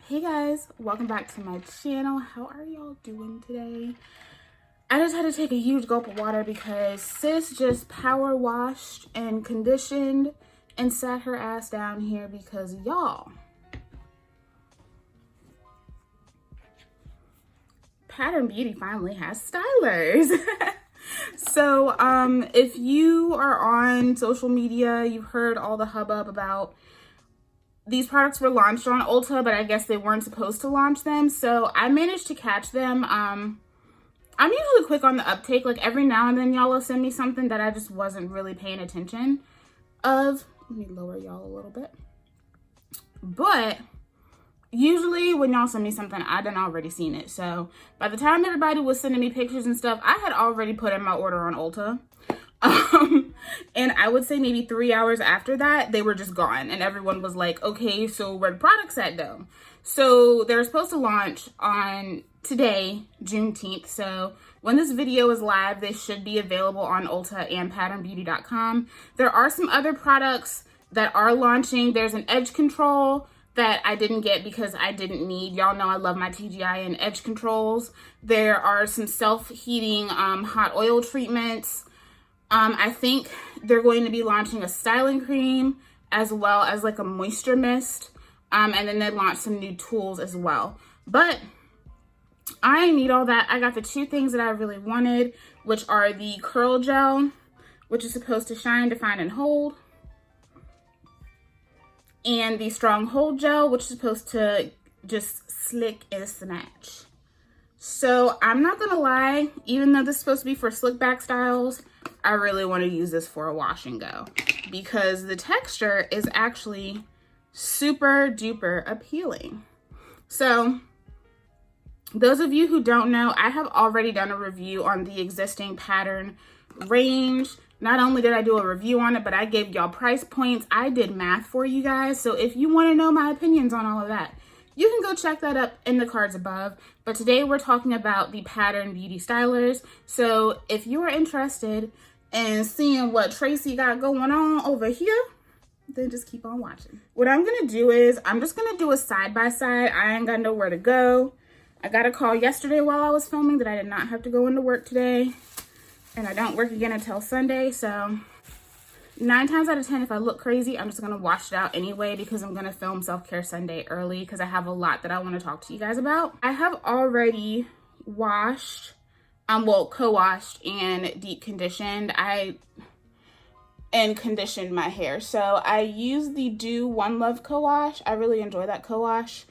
Hey guys, welcome back to my channel. How are y'all doing today? I just had to take a huge gulp of water because sis just power washed and conditioned and sat her ass down here because y'all, Pattern Beauty finally has stylers. So if you are on social media, you've heard all the hubbub about these products were launched on Ulta, but I guess they weren't supposed to launch them. So I managed to catch them. I'm usually quick on the uptake. Like every now and then y'all will send me something that I just wasn't really paying attention of. Let me lower y'all a little bit. But usually when y'all send me something, I done already seen it. So by the time everybody was sending me pictures and stuff, I had already put in my order on Ulta. And I would say maybe 3 hours after that, they were just gone. And everyone was like, okay, so where the products at though? So they're supposed to launch on today, Juneteenth. So when this video is live, they should be available on Ulta and patternbeauty.com. There are some other products that are launching. There's an edge control that I didn't get because I didn't need. Y'all know I love my TGI and edge controls. There are some self-heating hot oil treatments. I think they're going to be launching a styling cream as well as like a moisture mist. And then they launched some new tools as well. But I didn't need all that. I got the two things that I really wanted, which are the curl gel, which is supposed to shine, define, and hold. And the strong hold gel, which is supposed to just slick and snatch. So I'm not gonna lie, even though this is supposed to be for slick back styles, I really want to use this for a wash and go because the texture is actually super duper appealing. So those of you who don't know, I have already done a review on the existing Pattern range. Not only did I do a review on it, but I gave y'all price points. I did math for you guys. So if you want to know my opinions on all of that, you can go check that up in the cards above. But today we're talking about the Pattern Beauty Stylers. So if you are interested in seeing what Tracee got going on over here, then just keep on watching. What I'm gonna do is, I'm just gonna do a side-by-side. I ain't got nowhere to go. I got a call yesterday while I was filming that I did not have to go into work today. And I don't work again until Sunday, so 9 times out of 10, if I look crazy, I'm just going to wash it out anyway because I'm going to film Self-Care Sunday early because I have a lot that I want to talk to you guys about. I have already washed, co-washed and deep conditioned. And conditioned my hair. So I use the Do One Love co-wash. I really enjoy that co-wash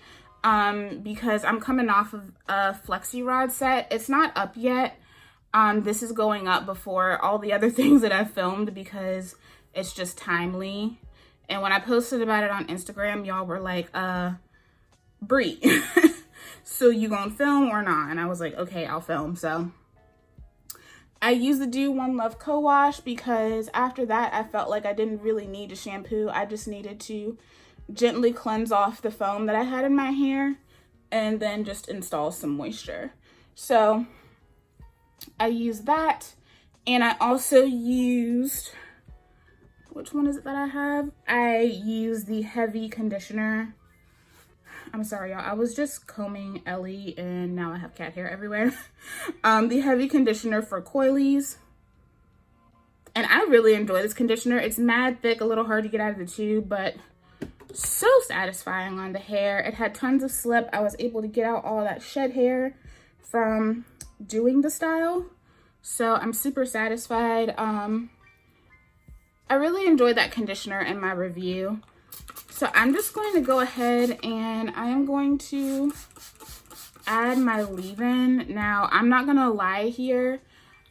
because I'm coming off of a Flexi Rod set. It's not up yet. This is going up before all the other things that I've filmed because it's just timely. And when I posted about it on Instagram, y'all were like, Brie, so you gonna film or not? And I was like, okay, I'll film. So I use the Do One Love co-wash because after that, I felt like I didn't really need to shampoo. I just needed to gently cleanse off the foam that I had in my hair and then just install some moisture. So I used that, and I also used, which one is it that I have? I used the heavy conditioner. I'm sorry, y'all. I was just combing Ellie, and now I have cat hair everywhere. The heavy conditioner for coilies. And I really enjoy this conditioner. It's mad thick, a little hard to get out of the tube, but so satisfying on the hair. It had tons of slip. I was able to get out all that shed hair from doing the style, so I'm super satisfied. I really enjoyed that conditioner in my review, so I'm just going to go ahead and I am going to add my leave-in. Now I'm not gonna lie here,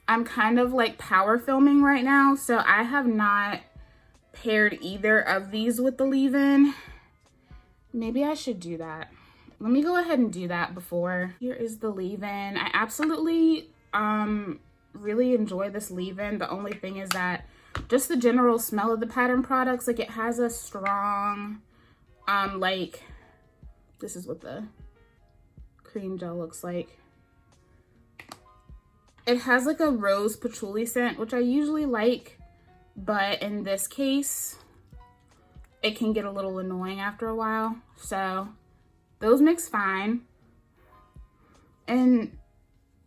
I'm kind of like power filming right now, so I have not paired either of these with the leave-in. Maybe I should do that. Let me go ahead and do that before. Here is the leave-in. I absolutely really enjoy this leave-in. The only thing is that just the general smell of the Pattern products, like it has a strong, like, this is what the cream gel looks like. It has like a rose patchouli scent, which I usually like, but in this case, it can get a little annoying after a while. So Those mix fine. And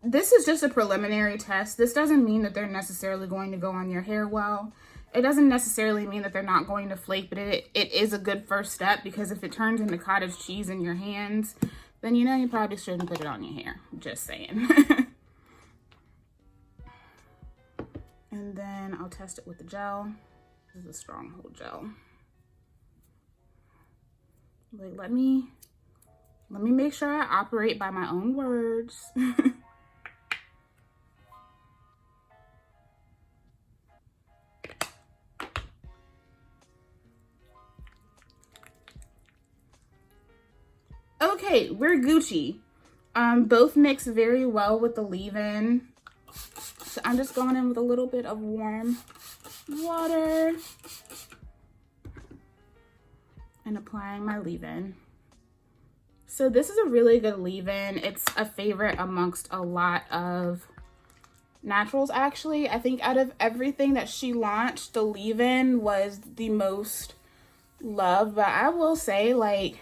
this is just a preliminary test. This doesn't mean that they're necessarily going to go on your hair well. It doesn't necessarily mean that they're not going to flake, but it is a good first step, because if it turns into cottage cheese in your hands, then you know you probably shouldn't put it on your hair. Just saying. And then I'll test it with the gel. This is a stronghold gel. Like, let me make sure I operate by my own words. Okay, we're Gucci. Both mix very well with the leave-in. So I'm just going in with a little bit of warm water and applying my leave-in. So this is a really good leave-in. It's a favorite amongst a lot of naturals, actually. I think out of everything that she launched, the leave-in was the most loved. But I will say, like,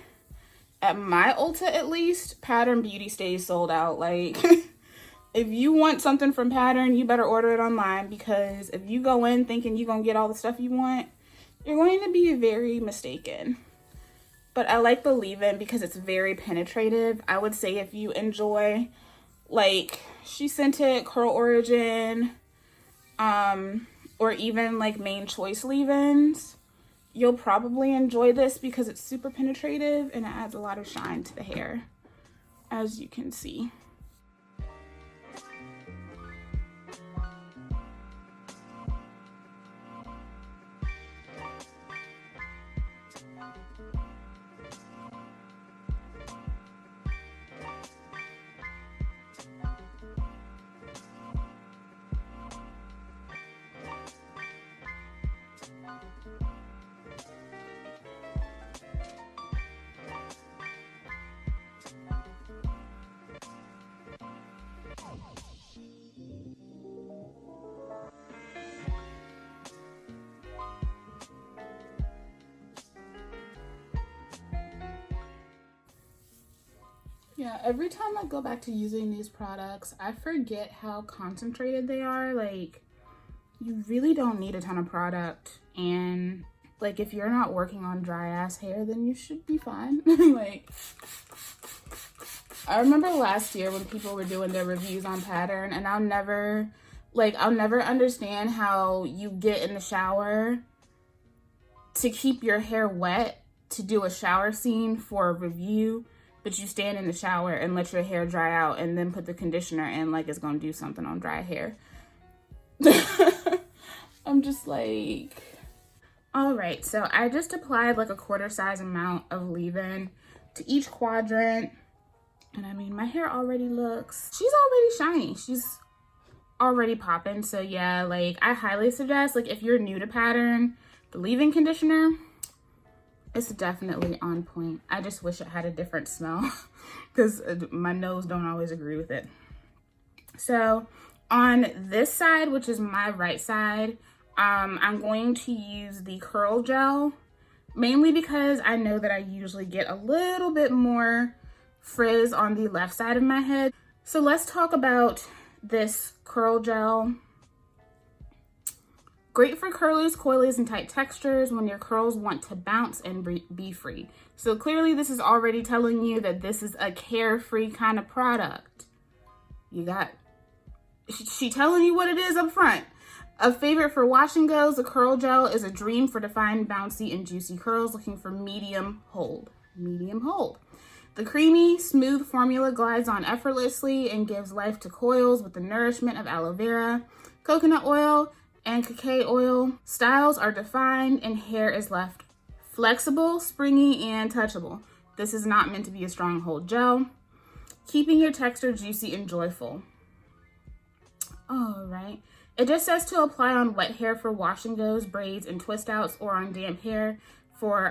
at my Ulta at least, Pattern Beauty stays sold out. Like, if you want something from Pattern, you better order it online, because if you go in thinking you're going to get all the stuff you want, you're going to be very mistaken. But I like the leave-in because it's very penetrative. I would say if you enjoy, like, She Scented, Curl Origin, or even like Main Choice leave-ins, you'll probably enjoy this because it's super penetrative and it adds a lot of shine to the hair, as you can see. Yeah, every time I go back to using these products, I forget how concentrated they are. Like, you really don't need a ton of product. And, like, if you're not working on dry ass hair, then you should be fine. Like, I remember last year when people were doing their reviews on Pattern, and I'll never understand how you get in the shower to keep your hair wet to do a shower scene for a review, but you stand in the shower and let your hair dry out and then put the conditioner in like it's gonna do something on dry hair. I'm just like, all right, so I just applied like a quarter size amount of leave-in to each quadrant. And I mean, my hair already looks, she's already shiny. She's already popping. So yeah, like, I highly suggest, like, if you're new to Pattern, the leave-in conditioner, it's definitely on point. I just wish it had a different smell because my nose don't always agree with it. So on this side, which is my right side, I'm going to use the curl gel, mainly because I know that I usually get a little bit more frizz on the left side of my head. So let's talk about this curl gel. Great for curlies, coilies, and tight textures when your curls want to bounce and be free. So clearly this is already telling you that this is a carefree kind of product. You got, she telling you what it is up front. A favorite for wash and goes, the curl gel is a dream for defined, bouncy, and juicy curls looking for medium hold. Medium hold. The creamy, smooth formula glides on effortlessly and gives life to coils with the nourishment of aloe vera, coconut oil, and cacao oil. Styles are defined and hair is left flexible, springy, and touchable. This is not meant to be a stronghold gel, keeping your texture juicy and joyful. All right. It just says to apply on wet hair for wash and goes, braids, and twist outs, or on damp hair for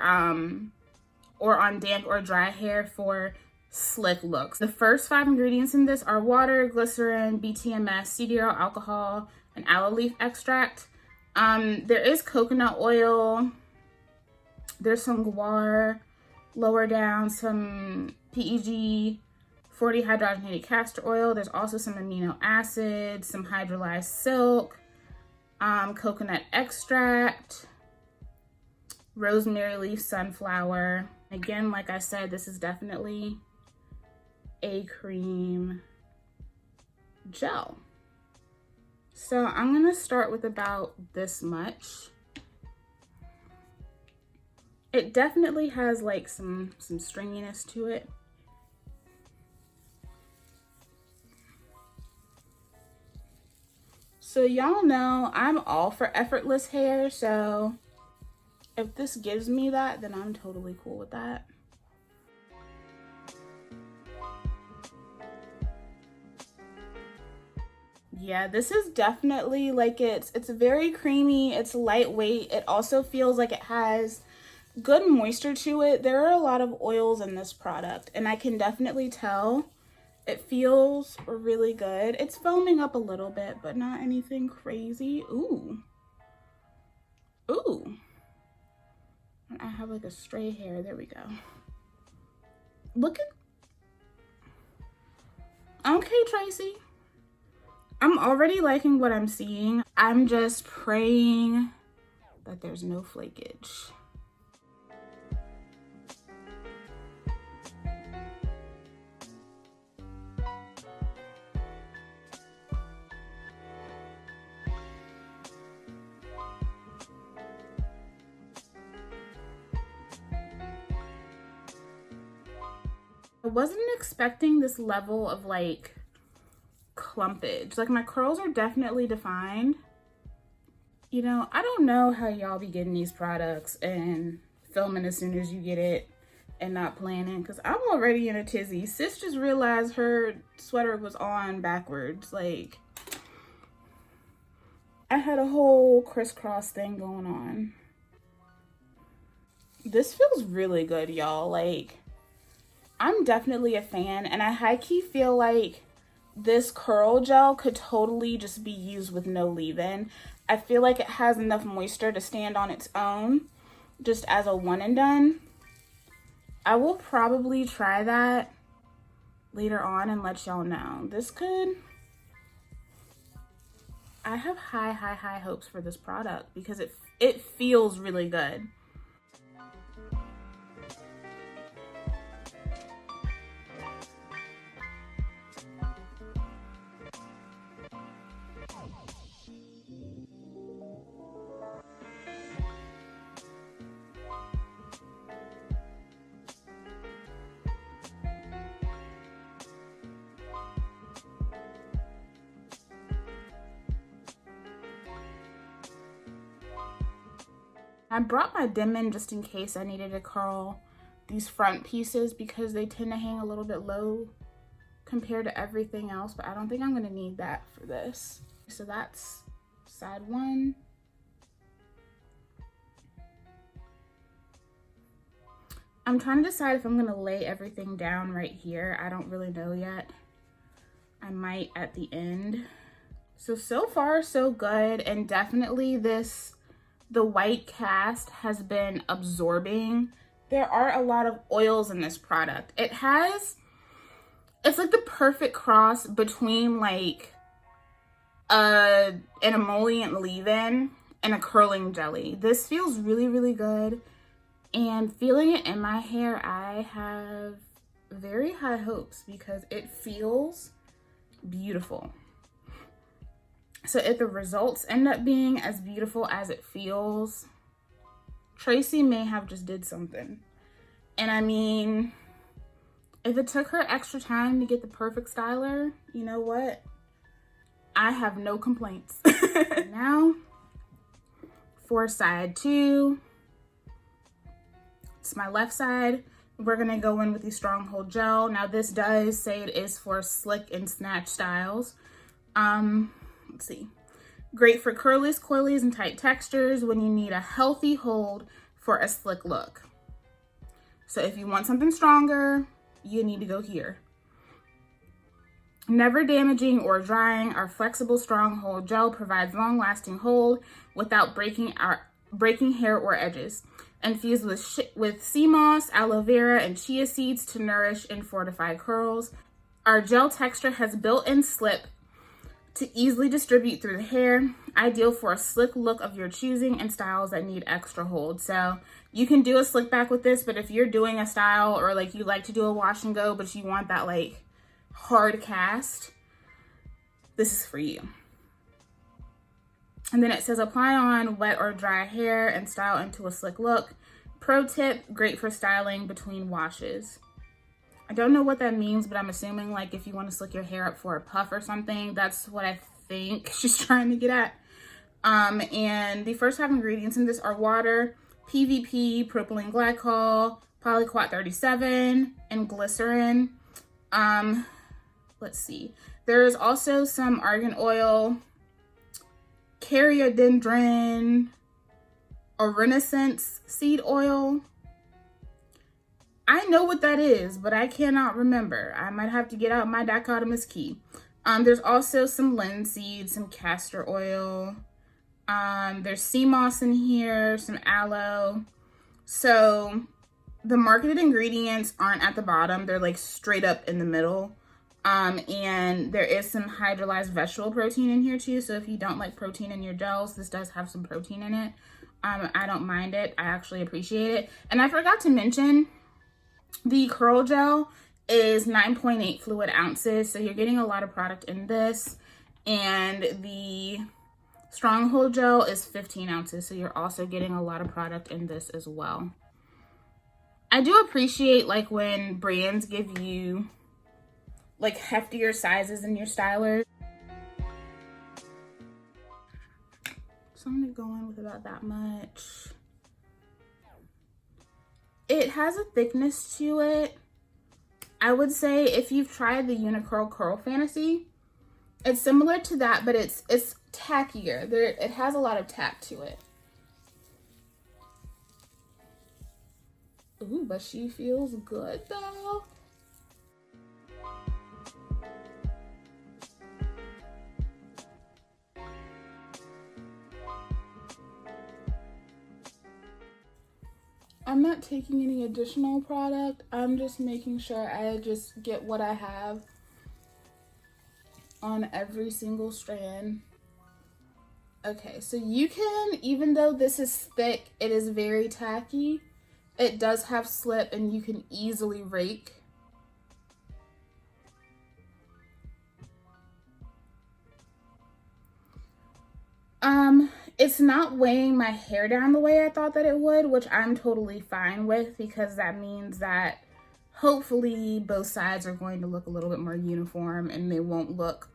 or on damp or dry hair for slick looks. The first 5 ingredients in this are water, glycerin, BTMS, CDR alcohol, and aloe leaf extract. There is coconut oil. There's some guar. Lower down, some PEG 40 hydrogenated castor oil. There's also some amino acids, some hydrolyzed silk, coconut extract, rosemary leaf, sunflower. Again, like I said, this is definitely a cream gel. So I'm gonna start with about this much. It definitely has like some stringiness to it. So y'all know I'm all for effortless hair, so if this gives me that, then I'm totally cool with that. Yeah, this is definitely like it's very creamy, it's lightweight. It also feels like it has good moisture to it. There are a lot of oils in this product, and I can definitely tell it feels really good. It's foaming up a little bit, but not anything crazy. Ooh. Ooh. I have like a stray hair. There we go. Look at... Okay, Tracee. I'm already liking what I'm seeing. I'm just praying that there's no flakage. I wasn't expecting this level of like clumpage. Like my curls are definitely defined. You know, I don't know how y'all be getting these products and filming as soon as you get it and not planning, because I'm already in a tizzy. Sis just realized her sweater was on backwards. Like, I had a whole crisscross thing going on. This feels really good, y'all. Like, I'm definitely a fan, and I high-key feel like this curl gel could totally just be used with no leave-in. I feel like it has enough moisture to stand on its own, just as a one and done. I will probably try that later on and let y'all know. This could... I have high hopes for this product because it feels really good. I brought my Denman just in case I needed to curl these front pieces because they tend to hang a little bit low compared to everything else, but I don't think I'm gonna need that for this. So that's side one. I'm trying to decide if I'm gonna lay everything down right here. I don't really know yet. I might at the end. So far so good, and definitely the white cast has been absorbing. There are a lot of oils in this product. It's like the perfect cross between like an emollient leave-in and a curling jelly. This feels really good, and feeling it in my hair, I have very high hopes because it feels beautiful. So if the results end up being as beautiful as it feels, Tracee may have just did something. And I mean, if it took her extra time to get the perfect styler, you know what? I have no complaints. Now, for side two, it's my left side. We're gonna go in with the Stronghold Gel. Now this does say it is for slick and snatch styles. Let's see. Great for curlies, coilies, and tight textures when you need a healthy hold for a slick look. So if you want something stronger, you need to go here. Never damaging or drying, our flexible Stronghold Gel provides long-lasting hold without breaking breaking hair or edges. Infused with sea moss, aloe vera, and chia seeds to nourish and fortify curls. Our gel texture has built-in slip to easily distribute through the hair, ideal for a slick look of your choosing and styles that need extra hold. So you can do a slick back with this, but if you're doing a style or like you like to do a wash and go, but you want that like hard cast, this is for you. And then it says apply on wet or dry hair and style into a slick look. Pro tip, great for styling between washes. I don't know what that means, but I'm assuming like if you want to slick your hair up for a puff or something, that's what I think she's trying to get at. And the first 5 ingredients in this are water, PVP, propylene glycol, polyquat 37, and glycerin. Let's see. There is also some argan oil, caryodendron, renaissance seed oil. I know what that is, but I cannot remember. I might have to get out my dichotomous key. There's also some linseed, some castor oil. There's sea moss in here, some aloe. So the marketed ingredients aren't at the bottom. They're like straight up in the middle. And there is some hydrolyzed vegetable protein in here too. So if you don't like protein in your gels, this does have some protein in it. I don't mind it. I actually appreciate it. And I forgot to mention, the curl gel is 9.8 fluid ounces, so you're getting a lot of product in this. And the stronghold gel is 15 ounces, so you're also getting a lot of product in this as well. I do appreciate like when brands give you like heftier sizes in your stylers. So I'm gonna go in with about that much. It has a thickness to it. I would say if you've tried the Unicurl Curl Fantasy, it's similar to that, but it's tackier. It has a lot of tack to it. Ooh, but she feels good though. I'm not taking any additional product. I'm just making sure I just get what I have on every single strand. Okay, so you can, even though this is thick, it is very tacky. It does have slip and you can easily rake. It's not weighing my hair down the way I thought that it would, which I'm totally fine with, because that means that hopefully both sides are going to look a little bit more uniform and they won't look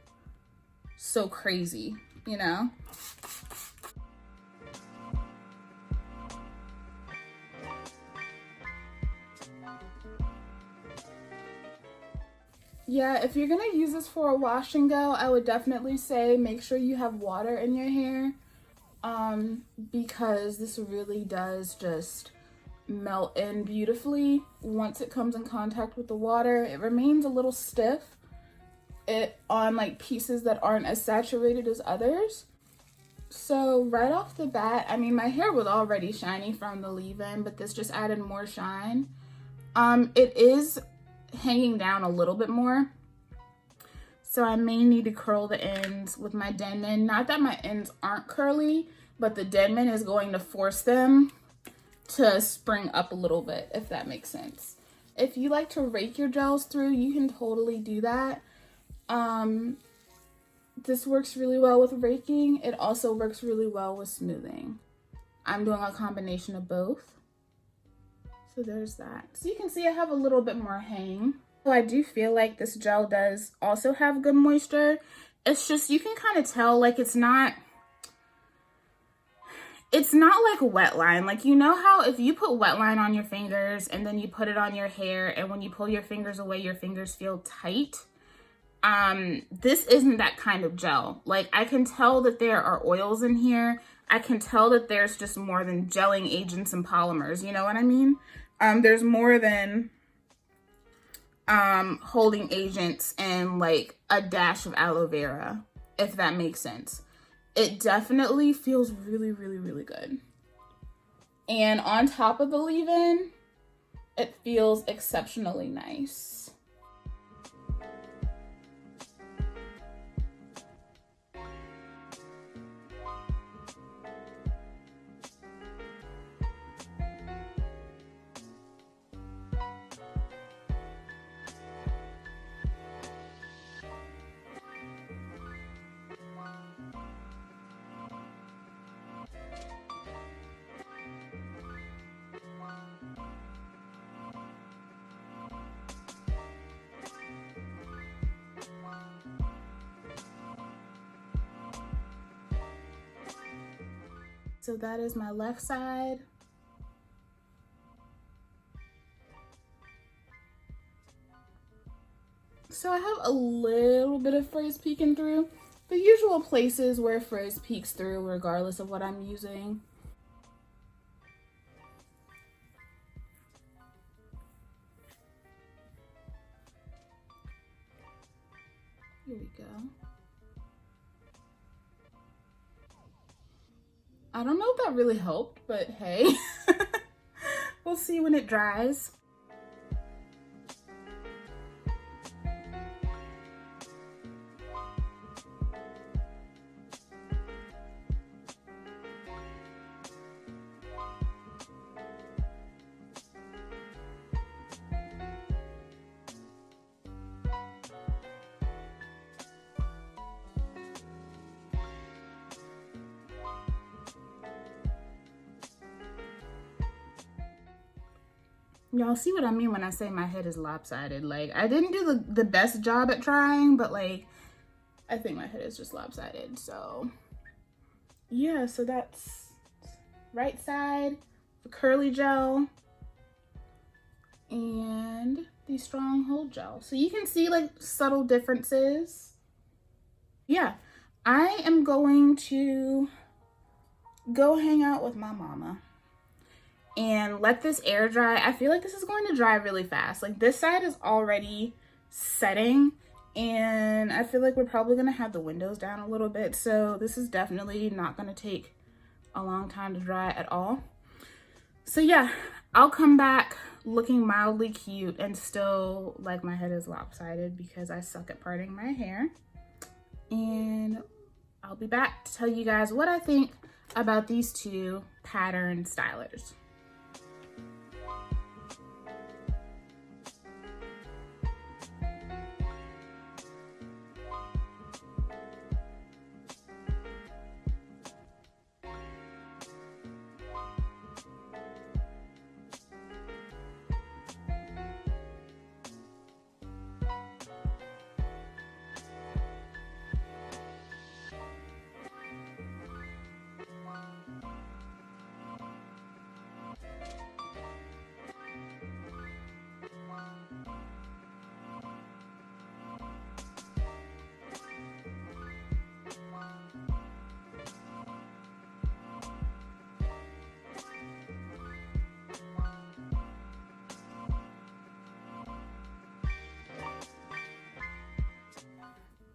so crazy, you know? Yeah, if you're gonna use this for a wash and go, I would definitely say make sure you have water in your hair, because this really does just melt in beautifully once it comes in contact with the water. It remains a little stiff on like pieces that aren't as saturated as others. So right off the bat, I mean, my hair was already shiny from the leave-in, but this just added more shine. It is hanging down a little bit more, so I may need to curl the ends with my Denman. Not that my ends aren't curly, but the Denman is going to force them to spring up a little bit, if that makes sense. If you like to rake your gels through, you can totally do that. This works really well with raking. It also works really well with smoothing. I'm doing a combination of both. So there's that. So you can see I have a little bit more hang. So I do feel like this gel does also have good moisture. It's just, you can kind of tell, like it's not like wet line. Like, you know how if you put wet line on your fingers and then you put it on your hair, and when you pull your fingers away, your fingers feel tight? This isn't that kind of gel. Like, I can tell that there are oils in here. I can tell that there's just more than gelling agents and polymers, you know what I mean? There's more than holding agents and like a dash of aloe vera, if that makes sense. It definitely feels really, really, really good. And on top of the leave-in, it feels exceptionally nice. So that is my left side. So I have a little bit of frizz peeking through, the usual places where frizz peeks through regardless of what I'm using. Here we go. I don't know if that really helped, but hey, we'll see when it dries. Y'all see what I mean when I say my head is lopsided. Like, I didn't do the best job at trying, but like, I think my head is just lopsided. So yeah, so that's right side, the curly gel, and the strong hold gel. So you can see like subtle differences. Yeah, I am going to go hang out with my mama and let this air dry. I feel like this is going to dry really fast. Like, this side is already setting, and I feel like we're probably gonna have the windows down a little bit, so this is definitely not gonna take a long time to dry at all. So yeah, I'll come back looking mildly cute and still like my head is lopsided because I suck at parting my hair. And I'll be back to tell you guys what I think about these two pattern stylers.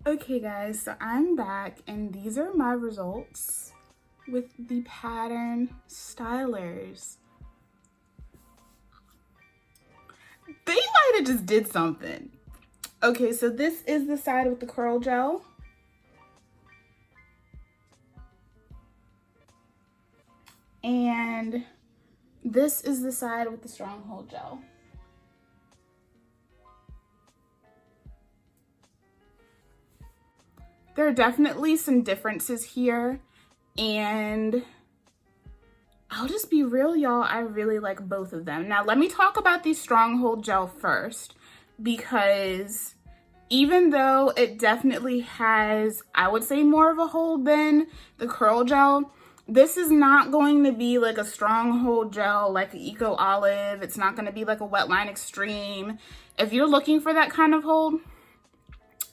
Okay guys, so I'm back and these are my results with the pattern stylers. They might have just did something. Okay, so this is the side with the curl gel. And this is the side with the strong hold gel. There are definitely some differences here, and I'll just be real, y'all, I really like both of them. Now, let me talk about the Stronghold Gel first, because even though it definitely has, I would say, more of a hold than the Curl Gel, this is not going to be like a Stronghold Gel like an Eco Olive. It's not going to be like a Wetline Extreme. If you're looking for that kind of hold,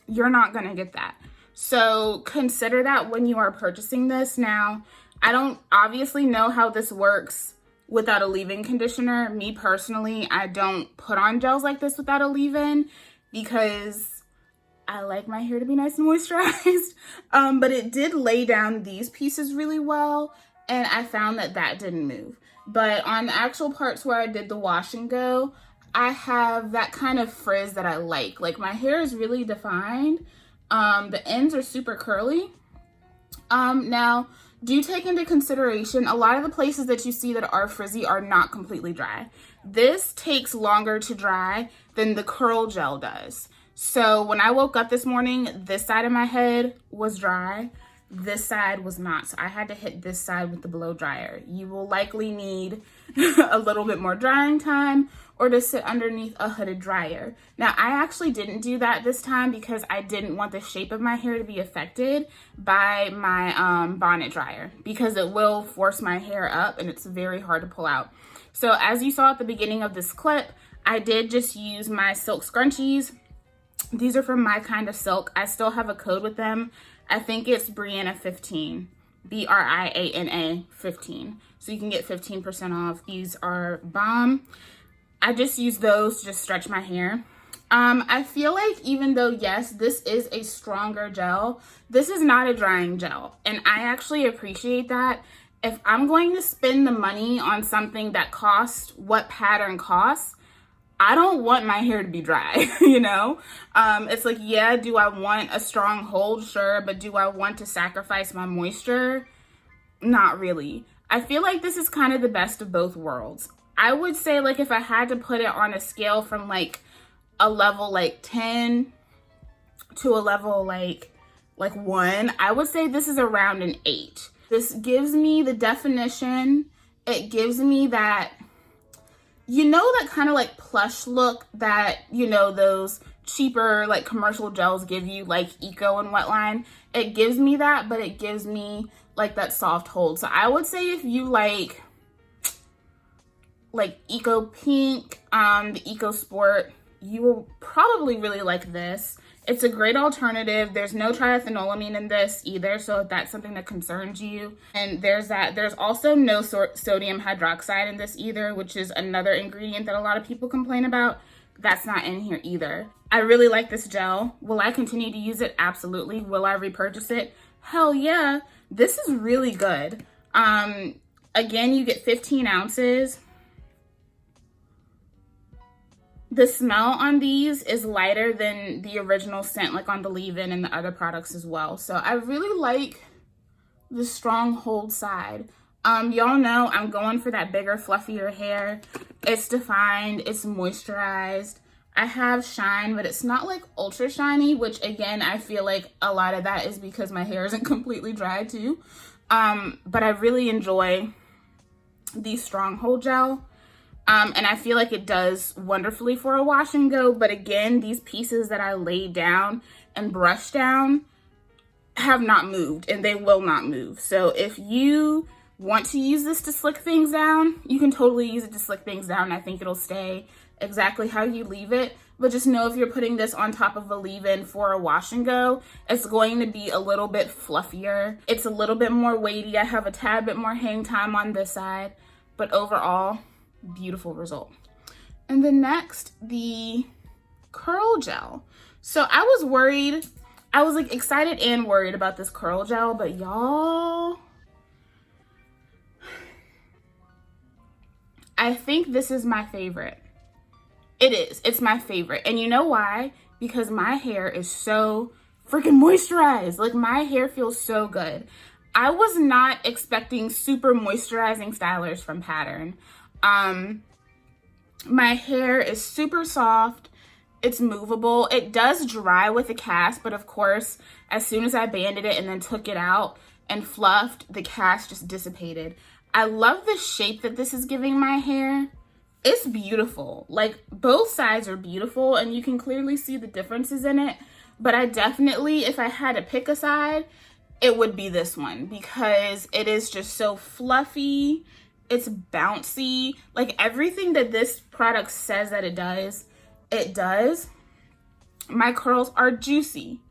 you're not going to get that. So consider that when you are purchasing this. Now, I don't obviously know how this works without a leave-in conditioner. Me personally, I don't put on gels like this without a leave-in because I like my hair to be nice and moisturized. But it did lay down these pieces really well, and I found that that didn't move. But on the actual parts where I did the wash and go, I have that kind of frizz that I like. Like my hair is really defined. The ends are super curly. Now, do take into consideration, a lot of the places that you see that are frizzy are not completely dry. This takes longer to dry than the curl gel does. So when I woke up this morning, this side of my head was dry. This side was not. So I had to hit this side with the blow dryer. You will likely need a little bit more drying time or to sit underneath a hooded dryer. Now, I actually didn't do that this time because I didn't want the shape of my hair to be affected by my bonnet dryer, because it will force my hair up and it's very hard to pull out. So as you saw at the beginning of this clip, I did just use my silk scrunchies. These are from MYKSilk. I still have a code with them. I think it's Brianna15, BRIANA 15. So you can get 15% off. These are bomb. I just use those to just stretch my hair. I feel like even though, yes, this is a stronger gel, this is not a drying gel. And I actually appreciate that. If I'm going to spend the money on something that costs what pattern costs, I don't want my hair to be dry, you know? It's like, yeah, do I want a strong hold? Sure, but do I want to sacrifice my moisture? Not really. I feel like this is kind of the best of both worlds. I would say, like, if I had to put it on a scale from like a level like 10 to a level like 1, I would say this is around an 8. This gives me the definition. It gives me that, you know, that kind of like plush look that, you know, those cheaper like commercial gels give you, like Eco and Wetline. It gives me that, but it gives me like that soft hold. So I would say if you like Eco Pink, the Eco Sport, you will probably really like this. It's a great alternative. There's no triethanolamine in this either, so if that's something that concerns you. And there's that. There's also no sodium hydroxide in this either, which is another ingredient that a lot of people complain about. That's not in here either. I really like this gel. Will I continue to use it? Absolutely. Will I repurchase it? Hell yeah. This is really good. Again, you get 15 ounces. The smell on these is lighter than the original scent, like on the leave-in and the other products as well. So I really like the strong hold side. Y'all know I'm going for that bigger, fluffier hair. It's defined, it's moisturized. I have shine, but it's not like ultra shiny, which again, I feel like a lot of that is because my hair isn't completely dry too. But I really enjoy the strong hold gel. And I feel like it does wonderfully for a wash and go. But again, these pieces that I laid down and brushed down have not moved, and they will not move. So if you want to use this to slick things down, you can totally use it to slick things down. I think it'll stay exactly how you leave it. But just know if you're putting this on top of a leave-in for a wash and go, it's going to be a little bit fluffier. It's a little bit more weighty. I have a tad bit more hang time on this side, but overall, beautiful result. And then next, the curl gel. So I was worried. I was like excited and worried about this curl gel, but y'all, I think this is my favorite. It is. It's my favorite. And you know why? Because my hair is so freaking moisturized. Like my hair feels so good. I was not expecting super moisturizing stylers from Pattern. My hair is super soft. It's movable. It does dry with a cast, but of course, as soon as I banded it and then took it out and fluffed, the cast just dissipated. I love the shape that this is giving my hair. It's beautiful. Like both sides are beautiful and you can clearly see the differences in it. But I definitely, if I had to pick a side, it would be this one because it is just so fluffy. It's bouncy. Like everything that this product says that it does, it does. My curls are juicy.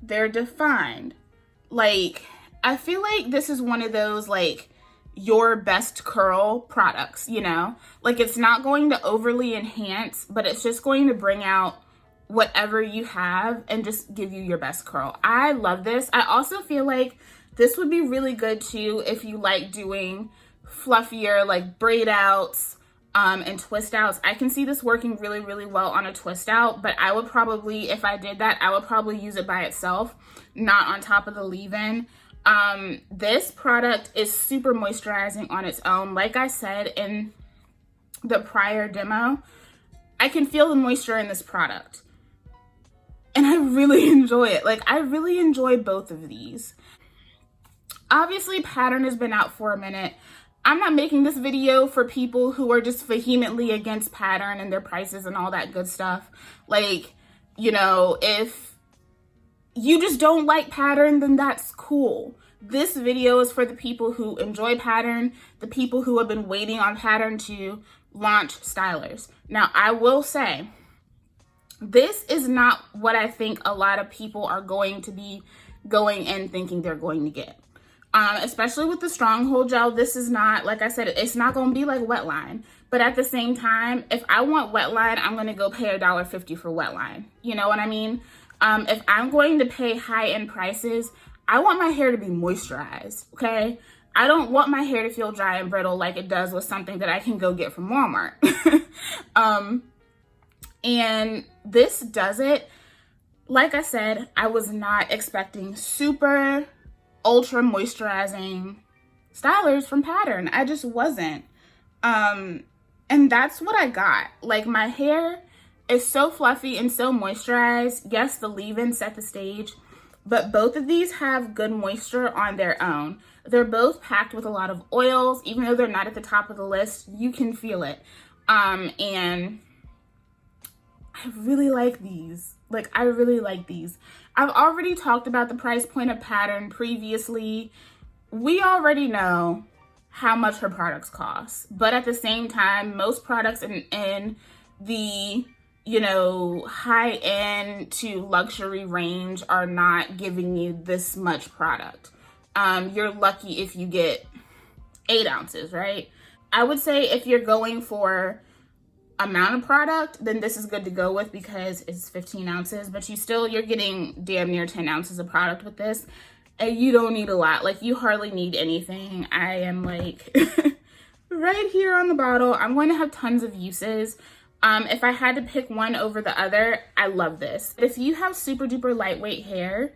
They're defined. Like, I feel like this is one of those like your best curl products, you know? Like it's not going to overly enhance, but it's just going to bring out whatever you have and just give you your best curl. I love this. I also feel like this would be really good too if you like doing fluffier like braid outs and twist outs. I can see this working really, really well on a twist out, but I would probably, if I did that, I would probably use it by itself, not on top of the leave-in. This product is super moisturizing on its own. Like I said in the prior demo, I can feel the moisture in this product. And I really enjoy it. Like, I really enjoy both of these. Obviously, Pattern has been out for a minute. I'm not making this video for people who are just vehemently against Pattern and their prices and all that good stuff. Like, you know, if you just don't like Pattern, then that's cool. This video is for the people who enjoy Pattern, the people who have been waiting on Pattern to launch stylers. Now, I will say, this is not what I think a lot of people are going to be going in thinking they're going to get. Especially with the Stronghold Gel, this is not, like I said, it's not going to be like Wetline. But at the same time, if I want Wetline, I'm going to go pay $1.50 for Wetline. You know what I mean? If I'm going to pay high-end prices, I want my hair to be moisturized, okay? I don't want my hair to feel dry and brittle like it does with something that I can go get from Walmart. And this does it. Like I said, I was not expecting super ultra moisturizing stylers from Pattern. I just wasn't. And that's what I got. Like, my hair is so fluffy and so moisturized. Yes, the leave-in set the stage, but both of these have good moisture on their own. They're both packed with a lot of oils. Even though they're not at the top of the list, you can feel it. And I really like these. Like, I really like these. I've already talked about the price point of Pattern previously. We already know how much her products cost. But at the same time, most products in the, you know, high-end to luxury range are not giving you this much product. You're lucky if you get 8 ounces, right? I would say if you're going for amount of product, then this is good to go with because it's 15 ounces, but you're getting damn near 10 ounces of product with this, and you don't need a lot. Like, you hardly need anything. I am like right here on the bottle. I'm going to have tons of uses. If I had to pick one over the other, I love this. If you have super duper lightweight hair,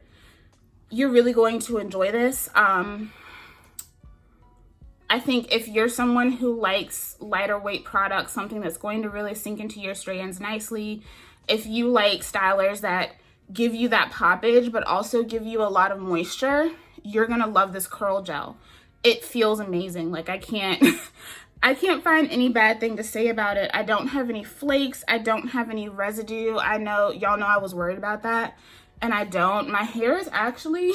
you're really going to enjoy this. I think if you're someone who likes lighter weight products, something that's going to really sink into your strands nicely, if you like stylers that give you that poppage but also give you a lot of moisture, you're gonna love this curl gel. It feels amazing. Like, I can't find any bad thing to say about it. I don't have any flakes. I don't have any residue. I know, y'all know I was worried about that, and I don't. My hair is actually...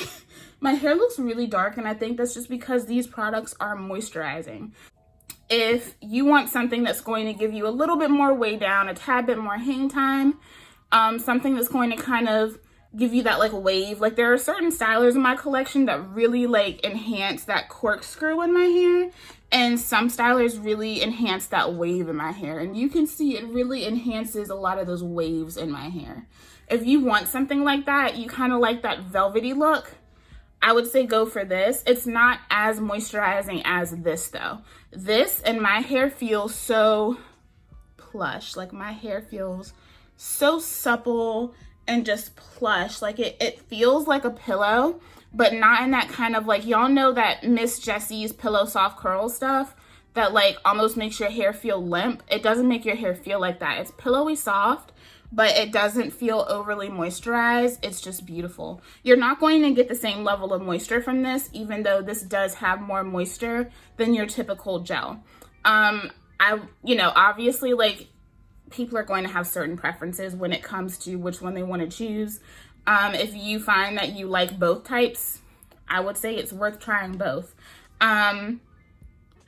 My hair looks really dark, and I think that's just because these products are moisturizing. If you want something that's going to give you a little bit more way down, a tad bit more hang time, something that's going to kind of give you that like wave. Like, there are certain stylers in my collection that really like enhance that corkscrew in my hair, and some stylers really enhance that wave in my hair. And you can see it really enhances a lot of those waves in my hair. If you want something like that, you kind of like that velvety look, I would say go for this. It's not as moisturizing as this though. This and my hair feels so plush. Like, my hair feels so supple and just plush. Like, it feels like a pillow, but not in that kind of, like, y'all know that Miss Jessie's Pillow Soft Curl stuff that like almost makes your hair feel limp. It doesn't make your hair feel like that. It's pillowy soft, but it doesn't feel overly moisturized. It's just beautiful. You're not going to get the same level of moisture from this, even though this does have more moisture than your typical gel. You know, obviously, like, people are going to have certain preferences when it comes to which one they want to choose. If you find that you like both types, I would say it's worth trying both.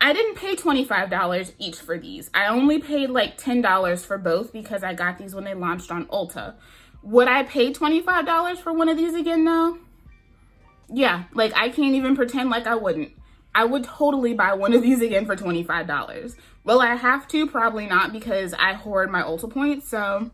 I didn't pay $25 each for these. I only paid like $10 for both because I got these when they launched on Ulta. Would I pay $25 for one of these again though? Yeah, like, I can't even pretend like I wouldn't. I would totally buy one of these again for $25. Will I have to? Probably not, because I hoard my Ulta points, so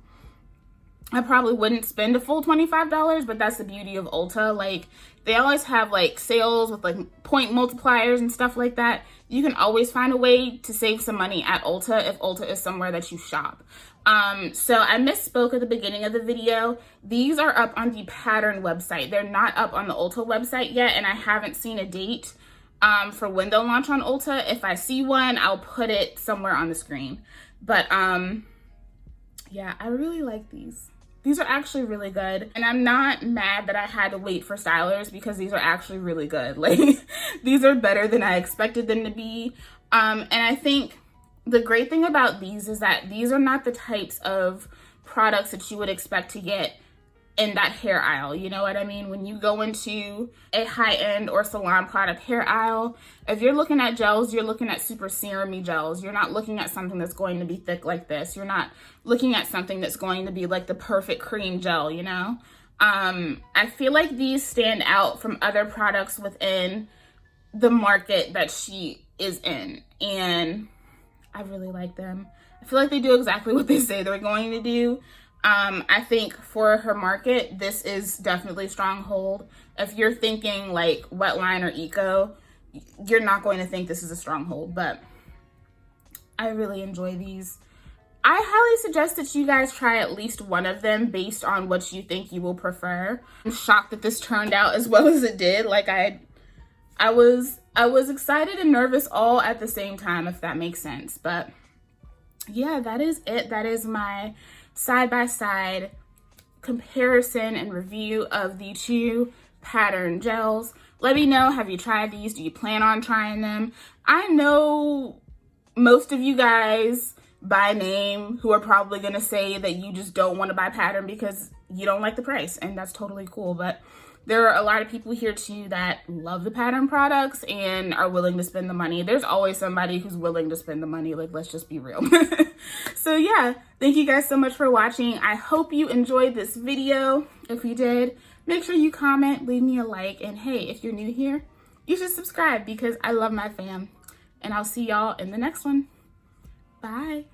I probably wouldn't spend a full $25, but that's the beauty of Ulta. Like, They always have like sales with like point multipliers and stuff like that. You can always find a way to save some money at Ulta if Ulta is somewhere that you shop. So I misspoke at the beginning of the video. These are up on the Pattern website. They're not up on the Ulta website yet, and I haven't seen a date for when they'll launch on Ulta. If I see one, I'll put it somewhere on the screen. But yeah, I really like these. These are actually really good, and I'm not mad that I had to wait for stylers because these are actually really good. Like, these are better than I expected them to be. And I think the great thing about these is that these are not the types of products that you would expect to get in that hair aisle. You know what I mean? When you go into a high-end or salon product hair aisle, if you're looking at gels, you're looking at super serum-y gels. You're not looking at something that's going to be thick like this. You're not looking at something that's going to be like the perfect cream gel, you know? I feel like these stand out from other products within the market that she is in, and I really like them. I feel like they do exactly what they say they're going to do. I think for her market, this is definitely stronghold. If you're thinking like wetline or eco, you're not going to think this is a stronghold, but I really enjoy these. I highly suggest that you guys try at least one of them based on what you think you will prefer. I'm shocked that this turned out as well as it did. Like I was excited and nervous all at the same time, if that makes sense. But yeah, that is it. That is my side-by-side comparison and review of the two Pattern gels. Let me know, have you tried these? Do you plan on trying them? I know most of you guys by name who are probably gonna say that you just don't want to buy Pattern because you don't like the price, and that's totally cool. But there are a lot of people here too that love the Pattern products and are willing to spend the money. There's always somebody who's willing to spend the money, like, let's just be real. So yeah, thank you guys so much for watching. I hope you enjoyed this video. If you did, make sure you comment, leave me a like, and hey, if you're new here, you should subscribe because I love my fam. And I'll see y'all in the next one. Bye.